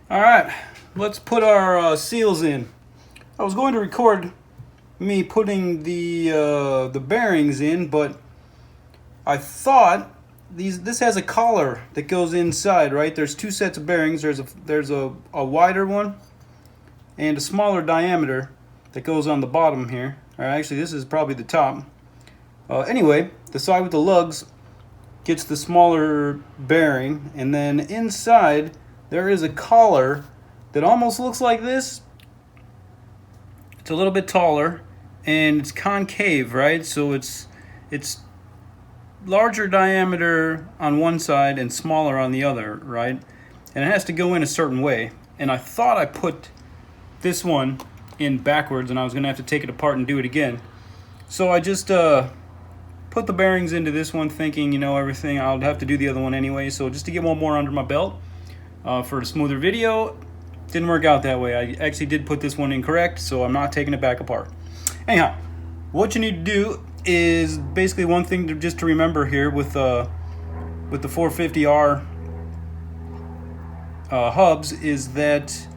All right, let's put our seals in. I was going to record me putting the bearings in, but I thought this has a collar that goes inside, right? There's two sets of bearings. There's a wider one and a smaller diameter that goes on the bottom here. Or actually, this is probably the top. Anyway, the side with the lugs gets the smaller bearing, and then inside there is a collar that almost looks like this. It's a little bit taller and it's concave, right? So it's larger diameter on one side and smaller on the other, right? And it has to go in a certain way. And I thought I put this one in backwards and I was gonna have to take it apart and do it again. So I just put the bearings into this one thinking, you know, everything, I'll have to do the other one anyway. So just to get one more under my belt for a smoother video. Didn't work out that way. I actually did put this one incorrect, so I'm not taking it back apart. Anyhow, what you need to do is basically one thing just to remember here with the 450R hubs is that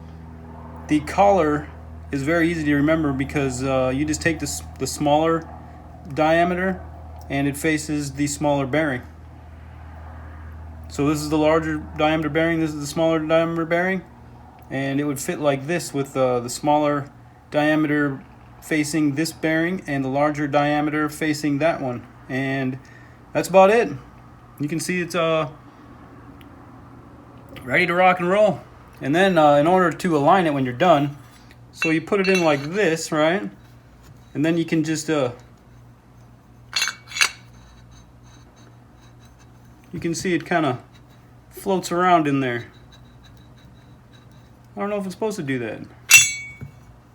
the collar is very easy to remember because you just take the smaller diameter and it faces the smaller bearing. So this is the larger diameter bearing, this is the smaller diameter bearing, and it would fit like this with the smaller diameter facing this bearing and the larger diameter facing that one. And that's about it. You can see it's ready to rock and roll. And then in order to align it when you're done, so you put it in like this, right? And then you can just you can see it kind of floats around in there. I don't know if it's supposed to do that.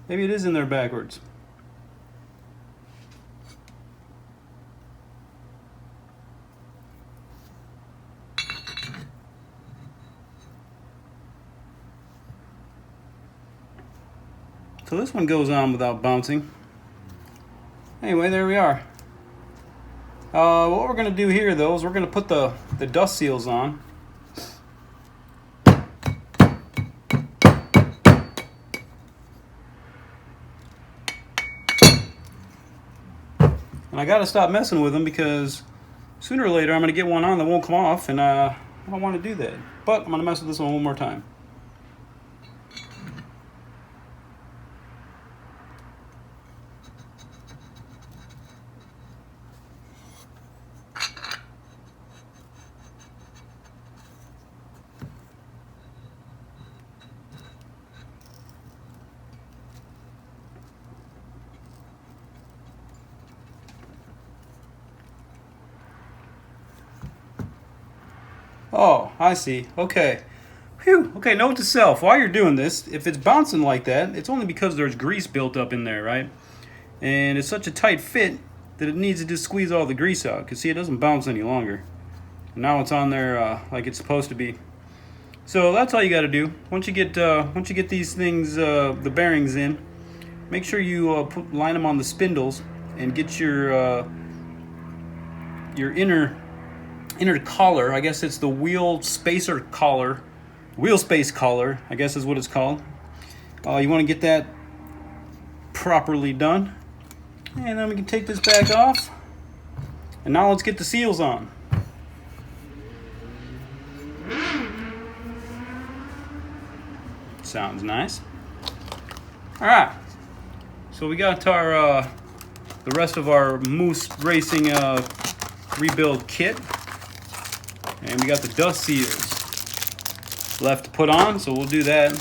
Maybe it is in there backwards. So this one goes on without bouncing. Anyway, there we are. What we're going to do here, though, is we're going to put the dust seals on. And I got to stop messing with them because sooner or later I'm going to get one on that won't come off, and I don't want to do that. But I'm going to mess with this one more time. Oh, I see. Okay. Phew. Okay, note to self. While you're doing this, if it's bouncing like that, it's only because there's grease built up in there, right? And it's such a tight fit that it needs to just squeeze all the grease out. Because see, it doesn't bounce any longer. And now it's on there like it's supposed to be. So that's all you got to do. Once you get these things, the bearings in, make sure you line them on the spindles and get your inner collar. I guess it's the wheel spacer collar, wheel space collar, I guess is what it's called. You want to get that properly done, and then we can take this back off, and now let's get the seals on. Sounds nice. All right, so we got our the rest of our Moose Racing rebuild kit. And we got the dust seals left to put on, so we'll do that.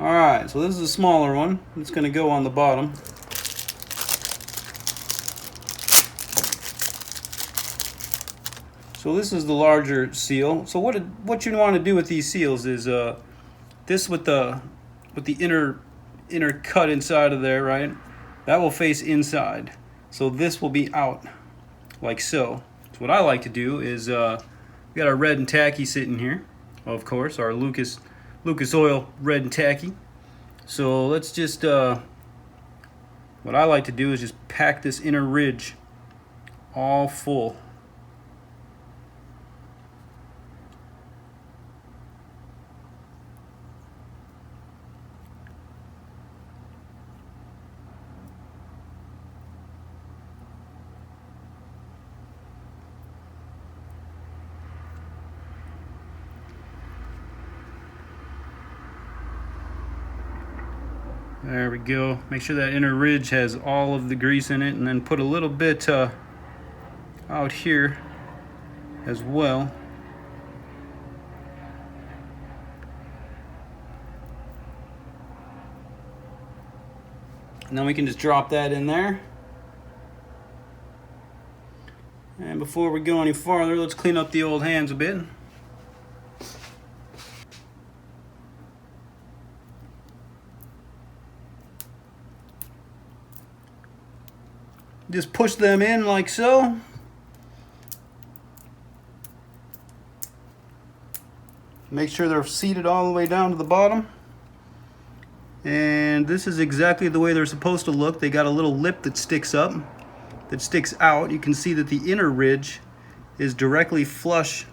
Alright, so this is a smaller one. It's going to go on the bottom. So this is the larger seal. So what you want to do with these seals is this with the inner cut inside of there, right? That will face inside. So this will be out like so. So what I like to do is we got our red and tacky sitting here, of course, our Lucas Oil red and tacky. So let's just what I like to do is just pack this inner ridge all full. There we go. Make sure that inner ridge has all of the grease in it, and then put a little bit out here as well. And then we can just drop that in there. And before we go any farther, let's clean up the old hands a bit. Just push them in like so. Make sure they're seated all the way down to the bottom. And this is exactly the way they're supposed to look. They got a little lip that sticks up, that sticks out. You can see that the inner ridge is directly flush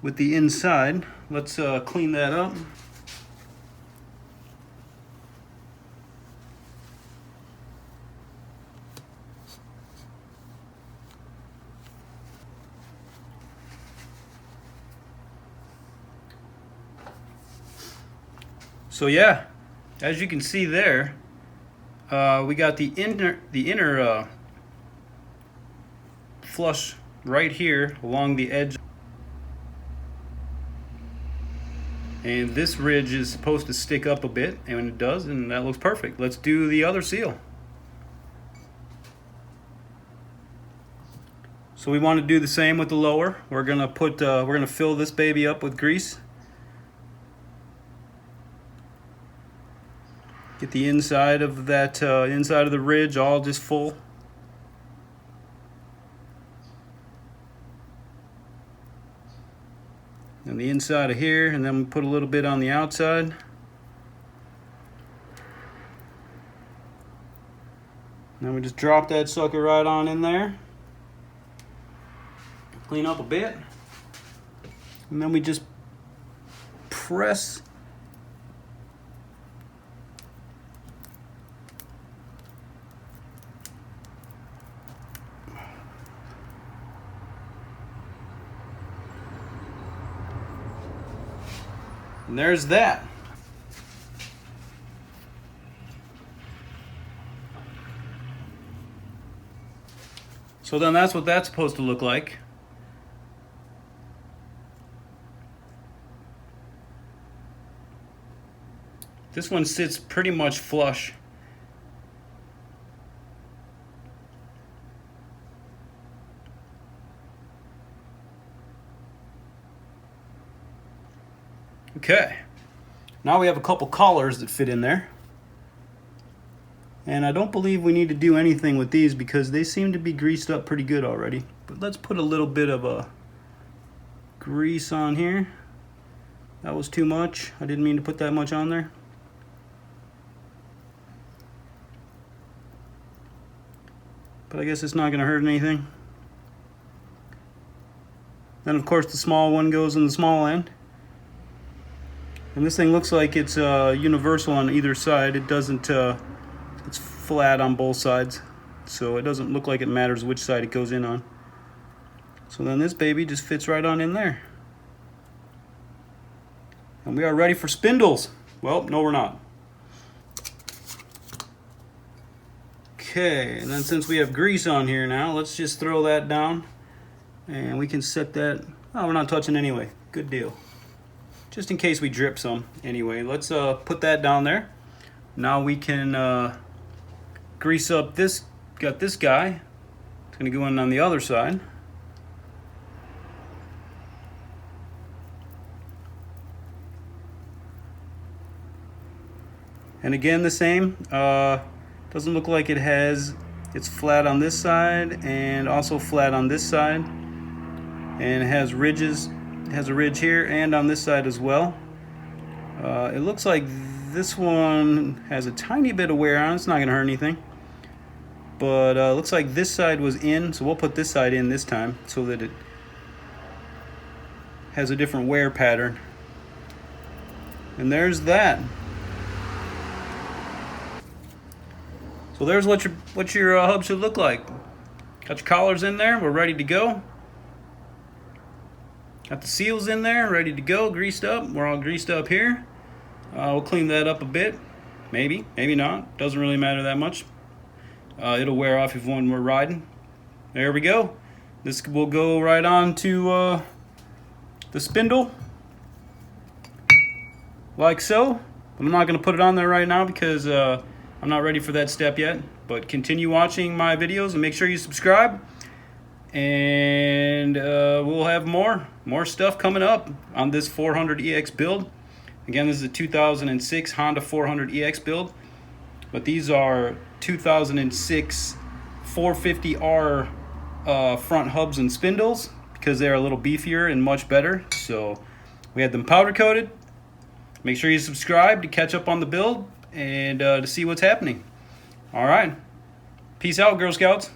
with the inside. Let's clean that up. So yeah, as you can see there, we got the inner flush right here along the edge, and this ridge is supposed to stick up a bit, and it does, and that looks perfect. Let's do the other seal. So we want to do the same with the lower. We're gonna fill this baby up with grease. Get the inside of that inside of the ridge all just full. And the inside of here, and then we put a little bit on the outside. Then we just drop that sucker right on in there. Clean up a bit. And then we just press and there's that. So then that's what that's supposed to look like. This one sits pretty much flush. Okay, now we have a couple collars that fit in there. And I don't believe we need to do anything with these because they seem to be greased up pretty good already. But let's put a little bit of a grease on here. That was too much. I didn't mean to put that much on there. But I guess it's not going to hurt anything. Then of course the small one goes in the small end. And this thing looks like it's universal on either side. It doesn't, it's flat on both sides. So it doesn't look like it matters which side it goes in on. So then this baby just fits right on in there. And we are ready for spindles. Well, no we're not. Okay, and then since we have grease on here now, let's just throw that down. And we can set that, oh, we're not touching anyway. Good deal. Just in case we drip some. Anyway, let's put that down there. Now we can grease up this, got this guy. It's gonna go in on the other side. And again, the same. Doesn't look like it has, it's flat on this side and also flat on this side. And it has ridges. It has a ridge here and on this side as well. It looks like this one has a tiny bit of wear on. It's not going to hurt anything. but looks like this side was in, so we'll put this side in this time so that it has a different wear pattern. And there's that. So there's what your hub should look like. Got your collars in there, we're ready to go. Got the seals in there, ready to go, greased up. We're all greased up here. We'll clean that up a bit. Maybe not. Doesn't really matter that much. It'll wear off when we're riding. There we go. This will go right on to the spindle, like so. I'm not going to put it on there right now because I'm not ready for that step yet. But continue watching my videos and make sure you subscribe. And we'll have more stuff coming up on this 400EX build. Again, this is a 2006 Honda 400EX build, but these are 2006 450R front hubs and spindles because they're a little beefier and much better. So we had them powder coated. Make sure you subscribe to catch up on the build and to see what's happening. All right, peace out, Girl Scouts.